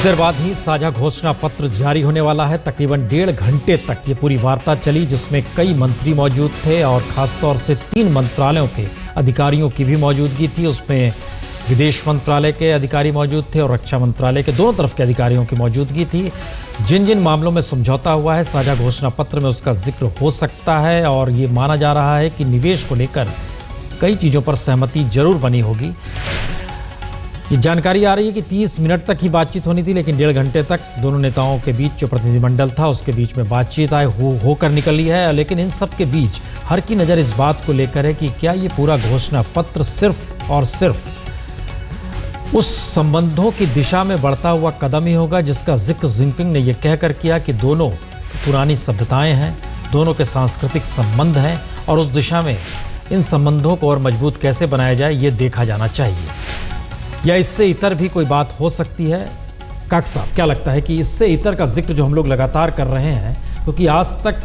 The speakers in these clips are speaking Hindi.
देर बाद ही साझा घोषणा पत्र जारी होने वाला है। तकरीबन 1.5 घंटे तक ये पूरी वार्ता चली, जिसमें कई मंत्री मौजूद थे और खासतौर से 3 मंत्रालयों के अधिकारियों की भी मौजूदगी थी। उसमें विदेश मंत्रालय के अधिकारी मौजूद थे और रक्षा मंत्रालय के दोनों तरफ के अधिकारियों की मौजूदगी थी। जिन जिन मामलों में समझौता हुआ है साझा घोषणा पत्र में उसका जिक्र हो सकता है और ये माना जा रहा है कि निवेश को लेकर कई चीज़ों पर सहमति जरूर बनी होगी। ये जानकारी आ रही है कि 30 मिनट तक ही बातचीत होनी थी, लेकिन 1.5 घंटे तक दोनों नेताओं के बीच जो प्रतिनिधिमंडल था उसके बीच में बातचीत होकर निकली है। लेकिन इन सब के बीच हर की नज़र इस बात को लेकर है कि क्या ये पूरा घोषणा पत्र सिर्फ और सिर्फ उस संबंधों की दिशा में बढ़ता हुआ कदम ही होगा जिसका जिक्र जिनपिंग ने यह कहकर किया कि दोनों पुरानी सभ्यताएं हैं, दोनों के सांस्कृतिक संबंध हैं और उस दिशा में इन संबंधों को और मजबूत कैसे बनाया जाए ये देखा जाना चाहिए। या इससे इतर भी कोई बात हो सकती है? काक साहब, क्या लगता है कि इससे इतर का जिक्र जो हम लोग लगातार कर रहे हैं, क्योंकि आज तक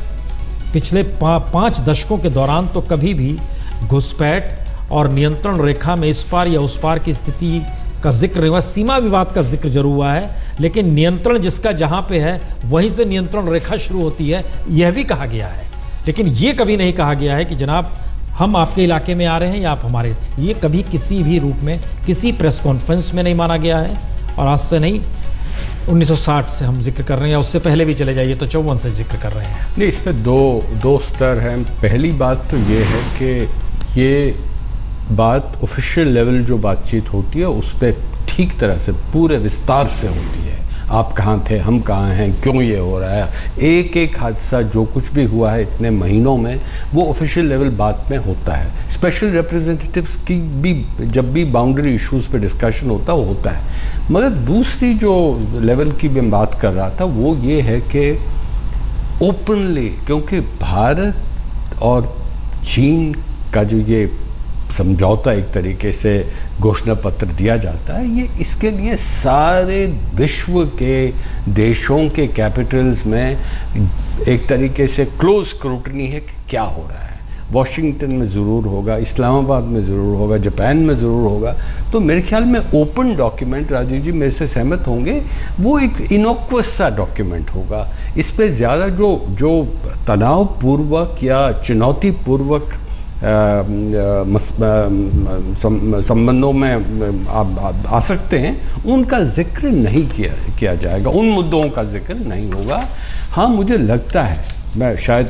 पिछले 5 दशकों के दौरान तो कभी भी घुसपैठ और नियंत्रण रेखा में इस पार या उस पार की स्थिति का जिक्र नहीं हुआ। सीमा विवाद का जिक्र जरूर हुआ है, लेकिन नियंत्रण जिसका जहां पे है वहीं से नियंत्रण रेखा शुरू होती है, यह भी कहा गया है। लेकिन यह कभी नहीं कहा गया है कि जनाब हम आपके इलाके में आ रहे हैं या आप हमारे। ये कभी किसी भी रूप में किसी प्रेस कॉन्फ्रेंस में नहीं माना गया है। और आज से नहीं, 1960 से हम जिक्र कर रहे हैं या उससे पहले भी चले जाइए तो 54 से जिक्र कर रहे हैं। नहीं, इसमें दो स्तर हैं। पहली बात तो ये है कि ये बात ऑफिशियल लेवल जो बातचीत होती है उस पर ठीक तरह से पूरे विस्तार से होती है। आप कहाँ थे, हम कहाँ हैं, क्यों ये हो रहा है, एक एक हादसा जो कुछ भी हुआ है इतने महीनों में, वो ऑफिशियल लेवल बात में होता है। स्पेशल रिप्रेजेंटेटिव्स की भी जब भी बाउंड्री इश्यूज़ पे डिस्कशन होता है वो होता है। मगर दूसरी जो लेवल की मैं बात कर रहा था वो ये है कि ओपनली, क्योंकि भारत और चीन का जो ये समझौता एक तरीके से घोषणा पत्र दिया जाता है, ये इसके लिए सारे विश्व के देशों के कैपिटल्स में एक तरीके से क्लोज स्क्रूटनी है कि क्या हो रहा है। वॉशिंगटन में ज़रूर होगा, इस्लामाबाद में ज़रूर होगा, जापान में ज़रूर होगा। तो मेरे ख्याल में ओपन डॉक्यूमेंट, राजीव जी मेरे से सहमत होंगे, वो एक इनोक्वस सा डॉक्यूमेंट होगा। इस पर ज़्यादा जो तनावपूर्वक या चुनौतीपूर्वक संबंधों में आप आ सकते हैं, उनका जिक्र नहीं किया जाएगा, उन मुद्दों का जिक्र नहीं होगा। हाँ, मुझे लगता है, मैं शायद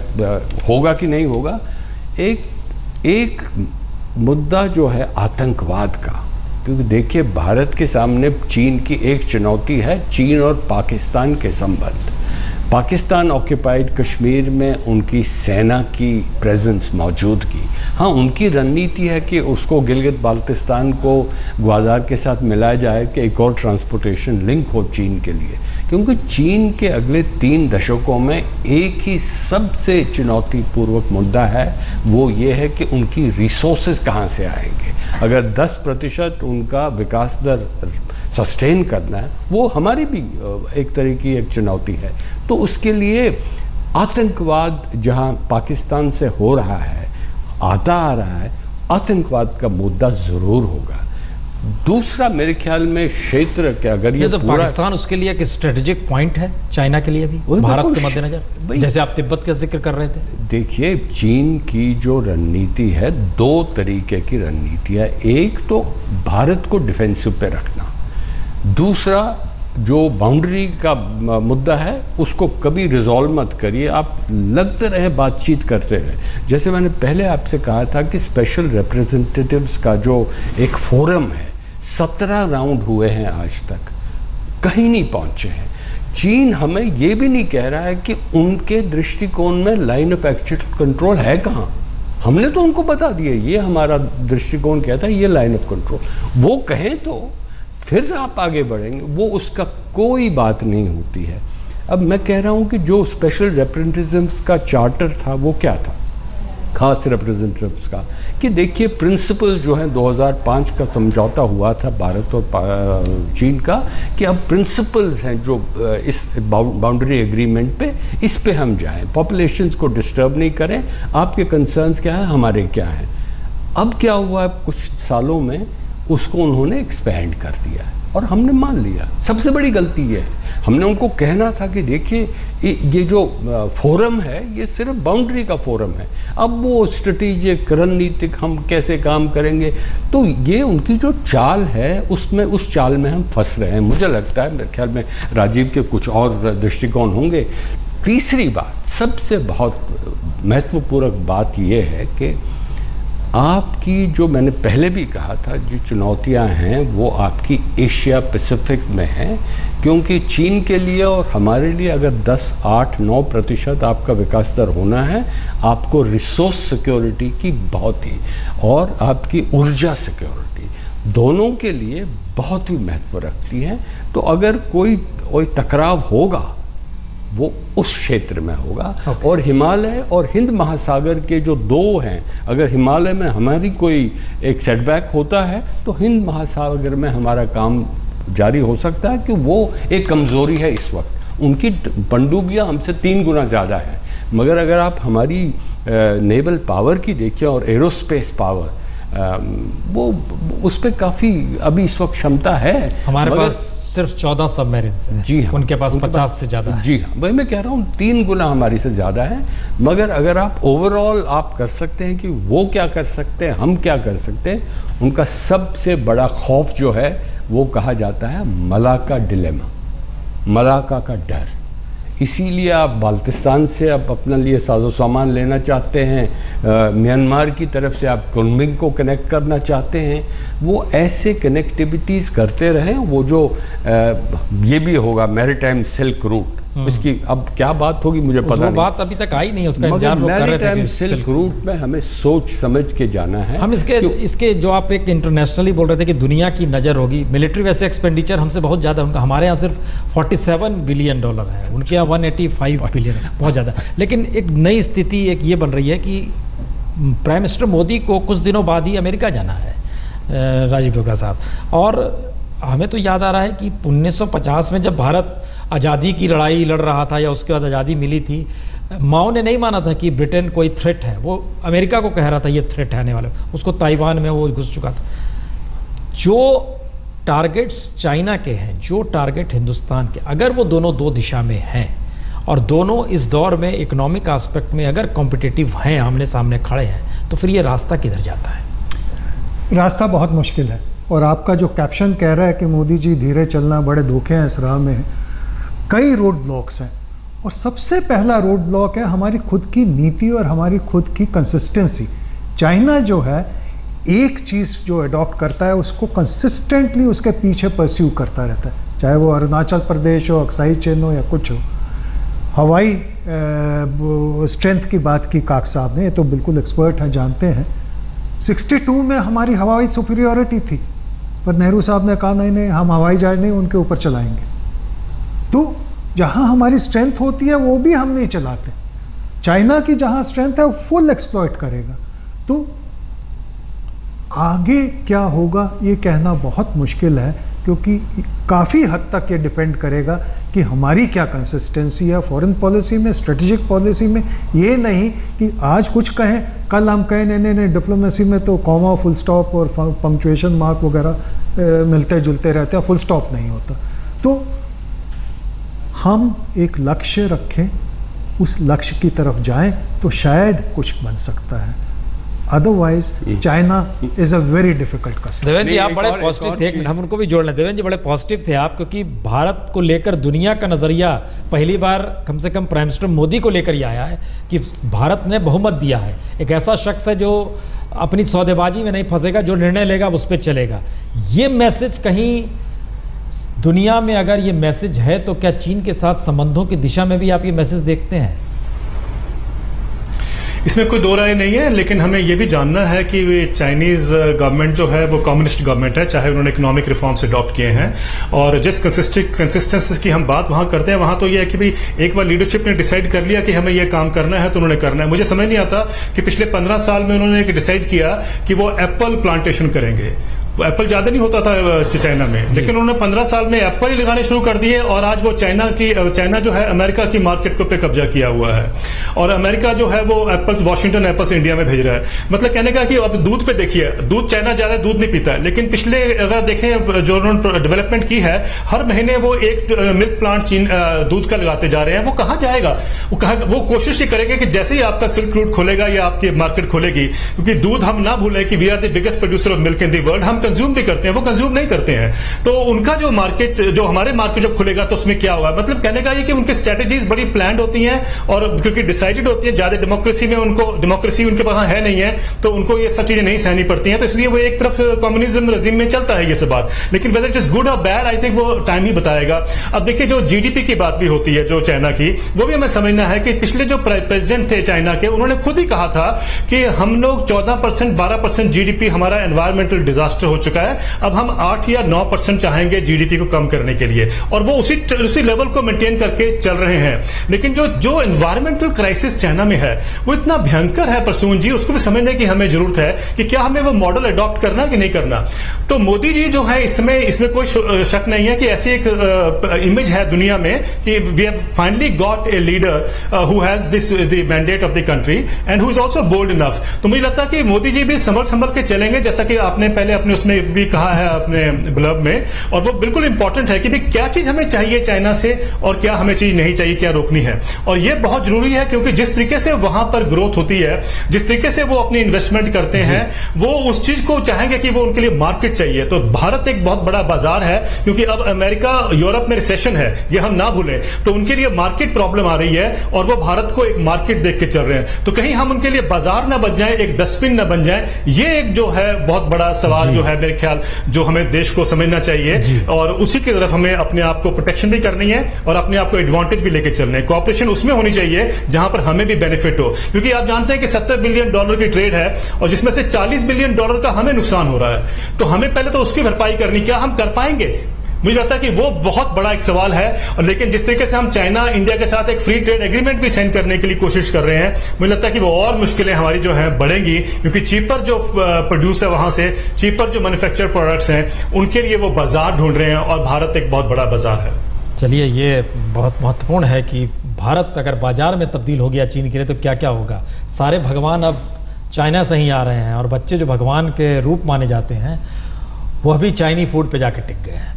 होगा कि नहीं होगा, एक मुद्दा जो है आतंकवाद का, क्योंकि देखिए भारत के सामने चीन की एक चुनौती है, चीन और पाकिस्तान के संबंध। पाकिस्तान ऑक्यूपाइड कश्मीर में उनकी सेना की प्रेजेंस मौजूदगी, हाँ उनकी रणनीति है कि उसको गिलगित बाल्टिस्तान को ग्वादार के साथ मिलाया जाए कि एक और ट्रांसपोर्टेशन लिंक हो चीन के लिए। क्योंकि चीन के अगले 3 दशकों में एक ही सबसे चुनौतीपूर्वक मुद्दा है, वो ये है कि उनकी रिसोर्सेज कहाँ से आएंगे। अगर 10% उनका विकास दर सस्टेन करना है, वो हमारी भी एक तरह की एक चुनौती है। तो उसके लिए आतंकवाद जहां पाकिस्तान से हो रहा है, आता आ रहा है, आतंकवाद का मुद्दा ज़रूर होगा। दूसरा मेरे ख्याल में क्षेत्र के, अगर ये तो पाकिस्तान उसके लिए एक स्ट्रेटेजिक पॉइंट है, चाइना के लिए भी, भारत के मद्देनजर, जैसे आप तिब्बत का जिक्र कर रहे थे। देखिए चीन की जो रणनीति है, 2 तरीके की रणनीति है। एक तो भारत को डिफेंसिव पे रखना, दूसरा जो बाउंड्री का मुद्दा है उसको कभी रिजॉल्व मत करिए, आप लगते रहे बातचीत करते रहे। जैसे मैंने पहले आपसे कहा था कि स्पेशल रिप्रेजेंटेटिव्स का जो एक फोरम है, 17 राउंड हुए हैं आज तक, कहीं नहीं पहुंचे हैं। चीन हमें ये भी नहीं कह रहा है कि उनके दृष्टिकोण में लाइन ऑफ एक्चुअल कंट्रोल है कहाँ। हमने तो उनको बता दिया ये हमारा दृष्टिकोण कहता है, ये लाइन ऑफ कंट्रोल। वो कहें तो फिर से आप आगे बढ़ेंगे, वो उसका कोई बात नहीं होती है। अब मैं कह रहा हूँ कि जो स्पेशल रिप्रेजेंटेटिव्स का चार्टर था वो क्या था, खास रिप्रेजेंटेटिव्स का, कि देखिए प्रिंसिपल जो है 2005 का समझौता हुआ था भारत और चीन का, कि अब प्रिंसिपल्स हैं जो इस बाउंड्री एग्रीमेंट पे, इस पे हम जाएं, पॉपुलेशंस को डिस्टर्ब नहीं करें, आपके कंसर्न्स क्या है, हमारे क्या हैं। अब क्या हुआ है, कुछ सालों में उसको उन्होंने एक्सपैंड कर दिया और हमने मान लिया। सबसे बड़ी गलती ये है, हमने उनको कहना था कि देखिए ये जो फोरम है ये सिर्फ बाउंड्री का फोरम है, अब वो स्ट्रेटेजिक रणनीतिक हम कैसे काम करेंगे, तो ये उनकी जो चाल है उसमें उस चाल में हम फंस रहे हैं। मुझे लगता है, मेरे ख्याल में राजीव के कुछ और दृष्टिकोण होंगे। तीसरी बात, सबसे बहुत महत्वपूर्ण बात ये है कि आपकी जो मैंने पहले भी कहा था, जो चुनौतियां हैं वो आपकी एशिया पैसिफिक में हैं, क्योंकि चीन के लिए और हमारे लिए अगर 10, 8, 9% आपका विकास दर होना है, आपको रिसोर्स सिक्योरिटी की बहुत ही और आपकी ऊर्जा सिक्योरिटी दोनों के लिए बहुत ही महत्व रखती है। तो अगर कोई टकराव होगा वो उस क्षेत्र में होगा। और हिमालय और हिंद महासागर के जो दो हैं, अगर हिमालय में हमारी कोई एक सेटबैक होता है तो हिंद महासागर में हमारा काम जारी हो सकता है, कि वो एक कमज़ोरी है इस वक्त। उनकी पनडुब्बियाँ हमसे 3 गुना ज़्यादा है, मगर अगर आप हमारी नेवल पावर की देखिए और एरोस्पेस पावर, वो उस पर काफ़ी अभी इस वक्त क्षमता है। हमारे पास सिर्फ 14 सबमरीन्स हैं। जी हाँ, उनके पास 50 से ज़्यादा है। जी हाँ, वही मैं कह रहा हूँ, 3 गुना हमारी से ज़्यादा है। मगर अगर आप ओवरऑल आप कर सकते हैं कि वो क्या कर सकते हैं, हम क्या कर सकते हैं, उनका सबसे बड़ा खौफ जो है वो कहा जाता है मलाक्का डिलेमा, मलाक्का का डर। इसीलिए आप बाल्टिस्तान से आप अपने लिए साजो सामान लेना चाहते हैं, म्यांमार की तरफ से आप कुनमिंग को कनेक्ट करना चाहते हैं, वो ऐसे कनेक्टिविटीज़ करते रहें। वो जो ये भी होगा मैरीटाइम सिल्क रूट, इसकी अब क्या बात होगी मुझे पता नहीं, बात अभी तक आई नहीं, उसका इंतजार लोग कर रहे थे। सिल्क रूट में हमें सोच समझ के जाना है। हम इसके जो आप एक इंटरनेशनली बोल रहे थे कि दुनिया की नज़र होगी, मिलिट्री वैसे एक्सपेंडिचर हमसे बहुत ज़्यादा, उनका हमारे यहाँ सिर्फ $47 बिलियन है, उनके यहाँ 185 बिलियन है, बहुत ज़्यादा। लेकिन एक नई स्थिति एक ये बन रही है कि प्राइम मिनिस्टर मोदी को कुछ दिनों बाद ही अमेरिका जाना है, राजीव डोगरा साहब। और हमें तो याद आ रहा है कि 1950 में जब भारत आज़ादी की लड़ाई लड़ रहा था या उसके बाद आज़ादी मिली थी, माओ ने नहीं माना था कि ब्रिटेन कोई थ्रेट है, वो अमेरिका को कह रहा था ये थ्रेट है आने वाले, उसको ताइवान में वो घुस चुका था। जो टारगेट्स चाइना के हैं, जो टारगेट हिंदुस्तान के, अगर वो दोनों दो दिशा में हैं और दोनों इस दौर में इकोनॉमिक एस्पेक्ट में अगर कॉम्पिटिटिव हैं, आमने सामने खड़े हैं, तो फिर ये रास्ता किधर जाता है? रास्ता बहुत मुश्किल है। और आपका जो कैप्शन कह रहा है कि मोदी जी धीरे चलना, बड़े धोखे हैं इस राह में, कई रोड ब्लॉक्स हैं। और सबसे पहला रोड ब्लॉक है हमारी खुद की नीति और हमारी खुद की कंसिस्टेंसी। चाइना जो है एक चीज़ जो अडॉप्ट करता है उसको कंसिस्टेंटली उसके पीछे परस्यू करता रहता है, चाहे वो अरुणाचल प्रदेश हो, अक्साई चेन हो या कुछ हो। हवाई स्ट्रेंथ की बात की काक साहब ने, ये तो बिल्कुल एक्सपर्ट हैं, जानते हैं। 62 में हमारी हवाई सुपीरियॉरिटी थी, पर नेहरू साहब ने कहा नहीं नहीं, हम हवाई जहाज नहीं उनके ऊपर चलाएंगे। तो जहां हमारी स्ट्रेंथ होती है वो भी हम नहीं चलाते। चाइना की जहां स्ट्रेंथ है वो फुल एक्सप्लॉइट करेगा। तो आगे क्या होगा ये कहना बहुत मुश्किल है, क्योंकि काफ़ी हद तक ये डिपेंड करेगा कि हमारी क्या कंसिस्टेंसी है फॉरेन पॉलिसी में, स्ट्रेटेजिक पॉलिसी में। ये नहीं कि आज कुछ कहें कल हम कहें नहीं नहीं, डिप्लोमेसी में तो कॉमा, फुल स्टॉप और पंक्चुएशन मार्क वगैरह मिलते जुलते रहते हैं, फुल स्टॉप नहीं होता। तो हम एक लक्ष्य रखें, उस लक्ष्य की तरफ जाएं तो शायद कुछ बन सकता है। Otherwise China is a very difficult customer. Devendra ji आप बड़े पॉजिटिव थे, एक मिनट हम उनको भी जोड़ लें। देवेंद्र जी बड़े पॉजिटिव थे आप, क्योंकि भारत को लेकर दुनिया का नज़रिया पहली बार कम से कम प्राइम मिनिस्टर मोदी को लेकर ही आया है कि भारत ने बहुमत दिया है, एक ऐसा शख्स है जो अपनी सौदेबाजी में नहीं फंसेगा, जो निर्णय लेगा उस पर चलेगा। ये मैसेज कहीं दुनिया में अगर ये मैसेज है तो क्या चीन के साथ संबंधों की दिशा में भी आप ये मैसेज देखते हैं? इसमें कोई दो राय नहीं है, लेकिन हमें यह भी जानना है कि चाइनीज गवर्नमेंट जो है वो कम्युनिस्ट गवर्नमेंट है, चाहे उन्होंने इकोनॉमिक रिफॉर्म्स अडॉप्ट किए हैं। और जिस कंसिस्टेंसी की हम बात वहां करते हैं, वहां तो यह है कि भाई एक बार लीडरशिप ने डिसाइड कर लिया कि हमें यह काम करना है तो उन्होंने करना है। मुझे समझ नहीं आता कि पिछले 15 साल में उन्होंने डिसाइड किया कि वो एप्पल प्लांटेशन करेंगे, एप्पल ज्यादा नहीं होता था चाइना में, लेकिन उन्होंने 15 साल में एप्पल ही लगाने शुरू कर दिए और आज वो चाइना जो है अमेरिका की मार्केट पे कब्जा किया हुआ है और अमेरिका जो है वो एप्पल्स वॉशिंगटन एप्पल्स इंडिया में भेज रहा है। मतलब कहने का कि अब दूध पे देखिए, दूध चाइना ज्यादा दूध नहीं पीता है, लेकिन पिछले अगर देखें जो उन्होंने डेवलपमेंट की है, हर महीने वो एक मिल्क प्लांट दूध का लगाते जा रहे हैं। वो कहां जाएगा? वो कोशिश ही करेंगे कि जैसे ही आपका सिल्क रूट खोलेगा या आपकी मार्केट खोलेगी, क्योंकि दूध हम ना भूलें कि we are the biggest producer of milk in the world, हम कंज्यूम भी करते हैं, वो कंज्यूम नहीं करते हैं। तो उनका जो मार्केट, जो हमारे मार्केट जब खुलेगा तो उसमें क्या होगा? मतलब कहने का ये कि उनकी स्ट्रेटेजीज बड़ी प्लान्ड होती हैं और क्योंकि डिसाइडेड होती है, ज्यादा डेमोक्रेसी में डेमोक्रेसी उनके पास है नहीं है, तो उनको ये सब चीजें नहीं सहनी पड़ती हैं, तो इसलिए वो एक तरफ कम्युनिज्म रेजिम में चलता है ये सब बात। लेकिन वेदर इट इज गुड और बैड, आई थिंक वो टाइम ही बताएगा। अब देखिए जो जीडीपी की बात भी होती है जो चाइना की, वो भी हमें समझना है कि पिछले जो प्रेसिडेंट थे चाइना के, उन्होंने खुद ही कहा था कि हम लोग 14% 12% जीडीपी हमारा एनवायरमेंटल डिजास्टर हो चुका है, अब हम 8 या 9% चाहेंगे जीडीपी को कम करने के लिए, और वो उसी लेवल को मेंटेन करके चल रहे हैं। लेकिन जो एनवायरमेंटल क्राइसिस चाइना में है वो इतना भयंकर है प्रसून जी, उसको भी समझने की हमें जरूरत है कि क्या हमें वो मॉडल अडॉप्ट करना कि नहीं करना। तो मोदी जी जो है इसमें कोई शक नहीं है कि ऐसी एक इमेज है दुनिया में कि we have finally got a leader who has this the mandate of the country and who is also bold enough. तो मुझे लगता है कि मोदी जी भी संभल के चलेंगे, जैसा कि आपने पहले अपने उसमें भी कहा है अपने ब्लॉग में, और वो बिल्कुल इंपॉर्टेंट है कि भाई क्या चीज हमें चाहिए चाइना से और क्या हमें चीज नहीं चाहिए, क्या रोकनी है। और ये बहुत जरूरी है क्योंकि जिस तरीके से वहां पर ग्रोथ होती है, जिस तरीके से वो अपनी इन्वेस्टमेंट करते हैं, वो उस चीज को चाहेंगे कि वो उनके लिए मार्केट चाहिए। तो भारत एक बहुत बड़ा बाजार है, क्योंकि अब अमेरिका यूरोप में रिसेशन है, ये हम ना भूलें, तो उनके लिए मार्केट प्रॉब्लम आ रही है और वो भारत को एक मार्केट देख के चल रहे हैं। तो कहीं हम उनके लिए बाजार न बन जाए, एक डस्टबिन न बन जाए, ये एक जो है बहुत बड़ा सवाल जो है मेरे ख्याल जो हमें देश को समझना चाहिए, और उसी की तरफ हमें अपने आप को प्रोटेक्शन भी करनी है और अपने आप को एडवांटेज भी लेके चलना है। कॉर्पोरेशन उसमें होनी चाहिए जहां पर हमें भी बेनिफिट हो, क्योंकि आप जानते हैं कि $70 बिलियन की ट्रेड है और जिसमें से $40 बिलियन का हमें नुकसान हो रहा है, तो हमें पहले तो उसकी भरपाई करनी, क्या हम कर पाएंगे? मुझे लगता है कि वो बहुत बड़ा एक सवाल है। और लेकिन जिस तरीके से हम चाइना इंडिया के साथ एक फ्री ट्रेड एग्रीमेंट भी साइन करने के लिए कोशिश कर रहे हैं, मुझे लगता है कि वो और मुश्किलें हमारी जो है बढ़ेंगी, क्योंकि चीपर जो प्रोड्यूस है वहां से, चीपर जो मैन्युफैक्चर प्रोडक्ट्स हैं, उनके लिए वो बाजार ढूंढ रहे हैं और भारत एक बहुत बड़ा बाजार है। चलिए, ये बहुत महत्वपूर्ण है कि भारत अगर बाजार में तब्दील हो गया चीन के लिए तो क्या क्या होगा। सारे भगवान अब चाइना से ही आ रहे हैं और बच्चे जो भगवान के रूप माने जाते हैं वो अभी चाइनी फूड पे जाके टिक गए हैं।